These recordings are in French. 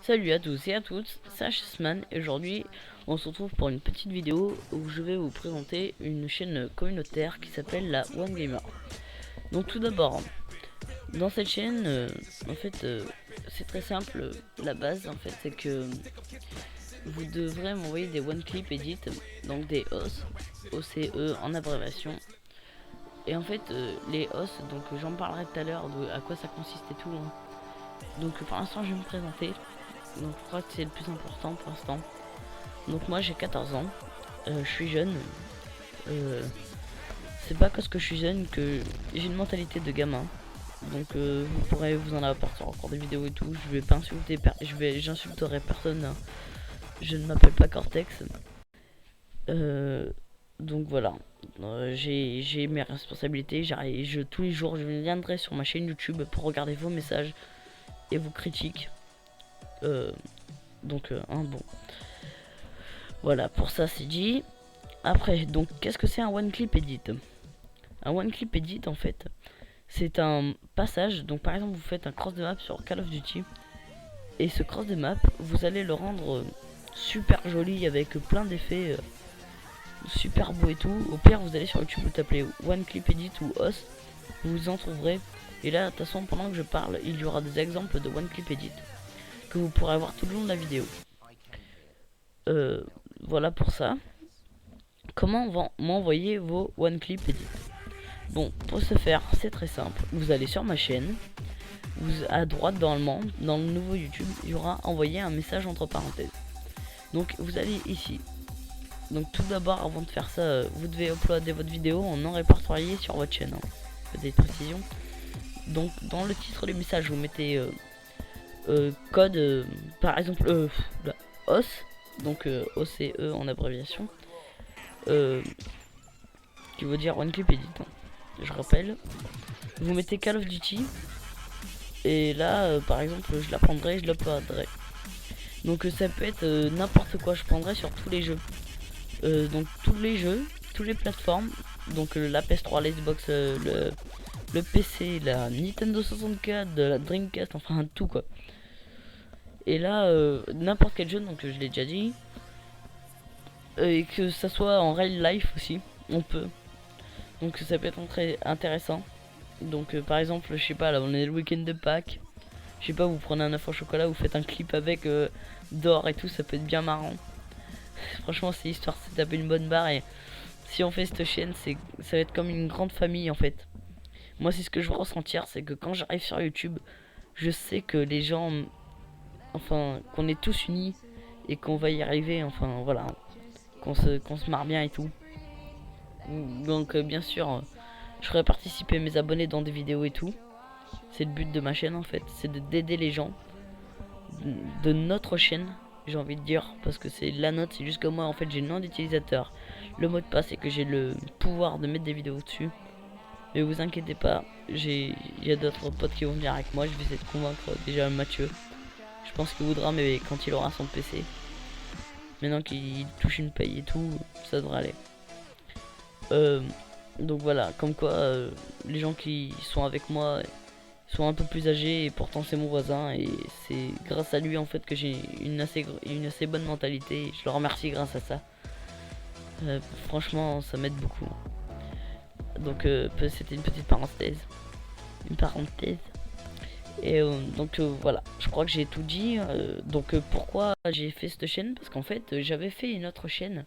Salut à tous et à toutes, c'est Chessman et aujourd'hui on se retrouve pour une petite vidéo où je vais vous présenter une chaîne communautaire qui s'appelle la One Gamer. Donc tout d'abord, dans cette chaîne, c'est très simple, la base en fait c'est que vous devrez m'envoyer des One Clip Edit, donc des OS, OCE en abréviation. Et en fait les OS, donc j'en parlerai tout à l'heure de à quoi ça consiste et tout. Hein. Donc pour l'instant je vais me présenter. Donc je crois que c'est le plus important pour l'instant. Donc moi j'ai 14 ans, je suis jeune. C'est pas parce que je suis jeune que j'ai une mentalité de gamin. Donc vous pourrez vous en apercevoir encore des vidéos et tout. Je vais pas insulter, j'insulterai personne. Hein. Je ne m'appelle pas Cortex. Donc voilà, j'ai mes responsabilités. Tous les jours je viendrai sur ma chaîne YouTube pour regarder vos messages et vos critiques. Bon. Voilà, pour ça c'est dit. Après, donc, qu'est-ce que c'est un One Clip Edit? Un One Clip Edit, en fait, c'est un passage. Donc, par exemple, vous faites un cross de map sur Call of Duty. Et ce cross de map, vous allez le rendre super joli avec plein d'effets super beau et tout. Au pire, vous allez sur YouTube, vous tapez One Clip Edit ou OS. Vous en trouverez. Et là, de toute façon, pendant que je parle, il y aura des exemples de One Clip Edit que vous pourrez avoir tout le long de la vidéo. Voilà pour ça. Comment m'envoyer vos One Clip Edit? Bon, pour ce faire, c'est très simple. Vous allez sur ma chaîne. À droite, normalement, dans le nouveau YouTube, il y aura envoyer un message entre parenthèses. Donc, vous allez ici. Donc, tout d'abord, avant de faire ça, vous devez uploader votre vidéo en non répertorié sur votre chaîne. Hein. Petite précision. Donc, dans le titre du message, vous mettez code, par exemple, OS. Donc, OCE en abréviation. Qui veut dire One Clip Edit. Hein. Je rappelle, vous mettez Call of Duty et là par exemple je la prendrai, je l'uploaderai. Donc ça peut être n'importe quoi, je prendrai sur tous les jeux. Donc tous les jeux, toutes les plateformes, donc la PS3, la Xbox, le PC, la Nintendo 64, la Dreamcast, enfin tout quoi. Et là n'importe quel jeu, donc je l'ai déjà dit. Et que ça soit en real life aussi, on peut. Donc ça peut être très intéressant. Donc par exemple, je sais pas, là on est le week-end de Pâques. Je sais pas, vous prenez un œuf au chocolat, vous faites un clip avec d'or et tout, ça peut être bien marrant. Franchement, c'est histoire de se taper une bonne barre. Et si on fait cette chaîne, ça va être comme une grande famille en fait. Moi, c'est ce que je veux ressentir, c'est que quand j'arrive sur YouTube, je sais que les gens, enfin, qu'on est tous unis et qu'on va y arriver, enfin voilà, qu'on se marre bien et tout. Donc bien sûr, je ferai participer mes abonnés dans des vidéos et tout. C'est le but de ma chaîne en fait, c'est d'aider les gens de notre chaîne, j'ai envie de dire, parce que c'est la nôtre, c'est juste que moi en fait j'ai le nom d'utilisateur, le mot de passe et que j'ai le pouvoir de mettre des vidéos dessus. Mais vous inquiétez pas, il y a d'autres potes qui vont venir avec moi, je vais essayer de convaincre déjà Mathieu. Je pense qu'il voudra, mais quand il aura son PC. Maintenant qu'il touche une paye et tout, ça devrait aller. Donc voilà, comme quoi les gens qui sont avec moi sont un peu plus âgés et pourtant c'est mon voisin et c'est grâce à lui en fait que j'ai une assez bonne mentalité et je le remercie grâce à ça. Franchement ça m'aide beaucoup. Donc c'était une petite parenthèse. Et voilà, je crois que j'ai tout dit. Pourquoi j'ai fait cette chaîne? Parce qu'en fait j'avais fait une autre chaîne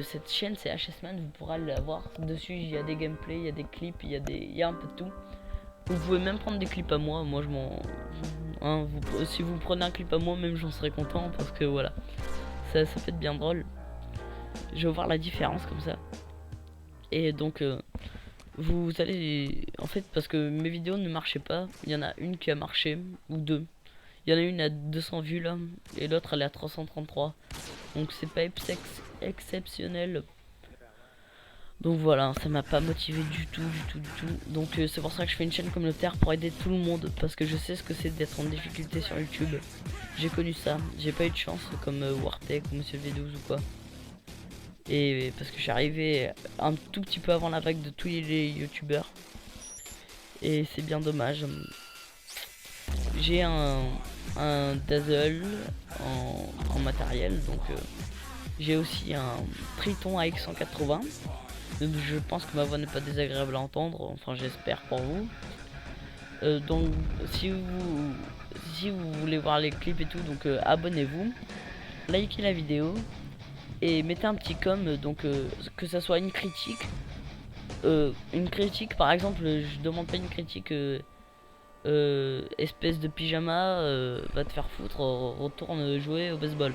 cette chaîne c'est HSman, vous pourrez la voir dessus, il y a des gameplays, il y a des clips, il y a un peu de tout. Vous pouvez même prendre des clips à moi je m'en... Hein, si vous prenez un clip à moi, même j'en serais content parce que voilà, ça fait bien drôle. Je vais voir la différence comme ça. Et donc vous allez... En fait parce que mes vidéos ne marchaient pas, il y en a une qui a marché, ou deux. Il y en a une à 200 vues là, et l'autre elle est à 333. Donc c'est pas exceptionnel. Donc voilà, ça m'a pas motivé du tout. Donc c'est pour ça que je fais une chaîne communautaire pour aider tout le monde. Parce que je sais ce que c'est d'être en difficulté sur YouTube. J'ai connu ça, j'ai pas eu de chance comme Wartech ou Monsieur V12 ou quoi. Et parce que je suis arrivé un tout petit peu avant la vague de tous les youtubeurs. Et c'est bien dommage. J'ai un Dazzle en matériel, donc j'ai aussi un Triton AX180. Donc je pense que ma voix n'est pas désagréable à entendre, enfin j'espère pour vous. Donc si vous voulez voir les clips et tout, donc abonnez-vous, likez la vidéo et mettez un petit com, donc que ça soit une critique. Par exemple, je demande pas une critique espèce de pyjama, va te faire foutre, retourne jouer au baseball.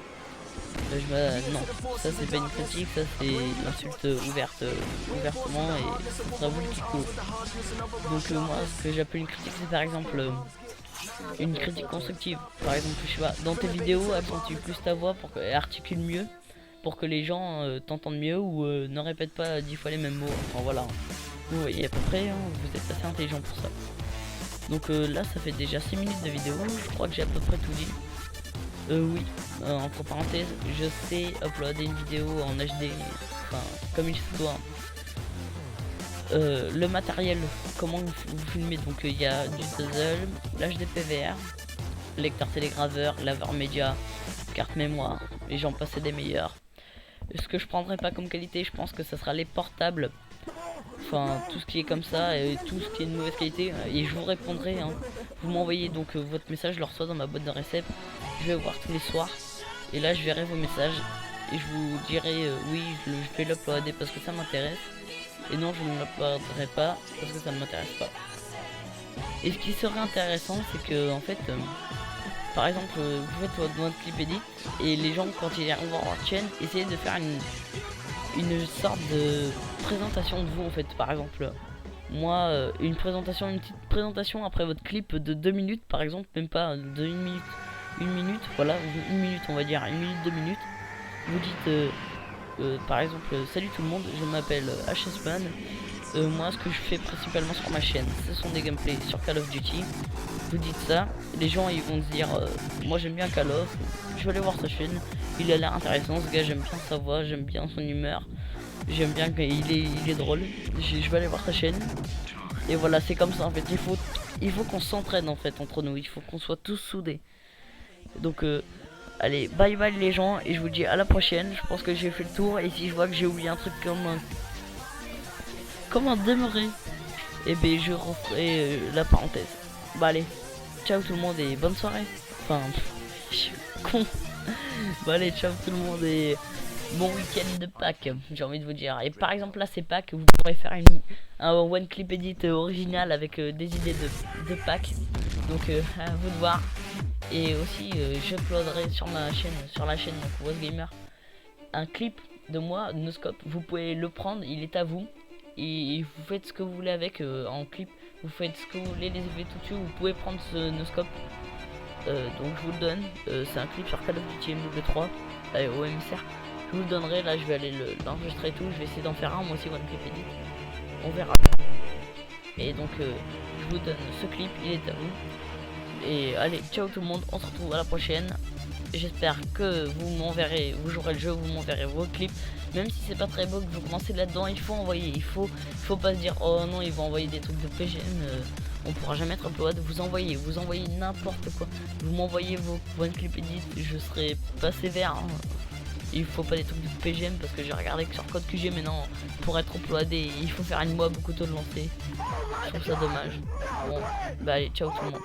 Non, ça c'est pas une critique, ça c'est une insulte ouvertement, et ce sera vous le kiko. Donc moi ce que j'appelle une critique, c'est par exemple une critique constructive. Par exemple, je sais pas, dans tes vidéos accentue plus ta voix pour qu'elle articule mieux, pour que les gens t'entendent mieux, ou ne répète pas 10 fois les mêmes mots. Enfin voilà, vous voyez à peu près, hein, vous êtes assez intelligent pour ça. Donc là ça fait déjà 6 minutes de vidéo, je crois que j'ai à peu près tout dit. Oui, entre parenthèses, je sais uploader une vidéo en HD, enfin comme il se doit. Le matériel, comment vous filmez, donc il y a du Dazzle, l'HD PVR, lecteur télégraveur, laveur média, carte mémoire, et j'en passais des meilleurs. Ce que je prendrai pas comme qualité, je pense que ça sera les portables, enfin tout ce qui est comme ça, et tout ce qui est de mauvaise qualité, et je vous répondrai, hein. Vous m'envoyez donc votre message, je le reçois dans ma boîte de récep, je vais voir tous les soirs, et là je verrai vos messages, et je vous dirai oui, je vais l'uploader parce que ça m'intéresse, et non, je ne l'uploaderai pas parce que ça ne m'intéresse pas. Et ce qui serait intéressant, c'est que en fait, par exemple, vous faites votre clip edit, et les gens, quand ils arrivent voir votre chaîne, essayez de faire une sorte de présentation de vous, en fait. Par exemple, moi, une petite présentation après votre clip de 2 minutes, par exemple, même pas de 1 minute, voilà, 1 minute, on va dire, 1 minute, 2 minutes. Vous dites, par exemple, salut tout le monde, je m'appelle HSman. Moi, ce que je fais principalement sur ma chaîne, ce sont des gameplays sur Call of Duty. Vous dites ça, les gens ils vont se dire, moi j'aime bien Call of, je vais aller voir sa chaîne, il a l'air intéressant ce gars, j'aime bien sa voix, j'aime bien son humeur, j'aime bien qu'il est drôle, je vais aller voir sa chaîne. Et voilà, c'est comme ça en fait, il faut qu'on s'entraîne en fait entre nous, il faut qu'on soit tous soudés. Donc allez, bye bye les gens, et je vous dis à la prochaine. Je pense que j'ai fait le tour, et si je vois que j'ai oublié un truc comme un demeuré, et ben je referai la parenthèse. Bah allez, ciao tout le monde et bonne soirée. Enfin, je suis con. Bah allez, ciao tout le monde et bon week-end de Pâques, j'ai envie de vous dire. Et par exemple là c'est Pâques, vous pourrez faire un one clip edit original avec des idées de Pâques. Donc à vous de voir. Et aussi j'uploaderai sur ma chaîne, sur la chaîne donc WasGamer, un clip de moi, de Noscope. Vous pouvez le prendre, il est à vous. Et vous faites ce que vous voulez avec en clip. Vous faites ce que vous voulez, les effets tout dessus. Vous pouvez prendre ce Noscope. Donc je vous le donne. C'est un clip sur Call of Duty MW3 au MSR. Je vous le donnerai. Là je vais aller l'enregistrer et tout. Je vais essayer d'en faire un moi aussi, one clip edit. On verra. Et donc je vous donne ce clip, il est à vous. Et allez, ciao tout le monde, on se retrouve à la prochaine. J'espère que vous m'enverrez, vous jouerez le jeu, vous m'enverrez vos clips. Même si c'est pas très beau que vous commencez là-dedans, il faut envoyer, il faut pas se dire oh non ils vont envoyer des trucs de PGN, on pourra jamais être upload. Vous envoyez n'importe quoi. Vous m'envoyez vos one clip edit, je serai pas sévère, hein. Il faut pas des trucs de PGM parce que j'ai regardé que sur code QG, mais non, pour être uploadé il faut faire une mob au couteau de lancer. Je trouve ça dommage. Bon, bah allez, ciao tout le monde.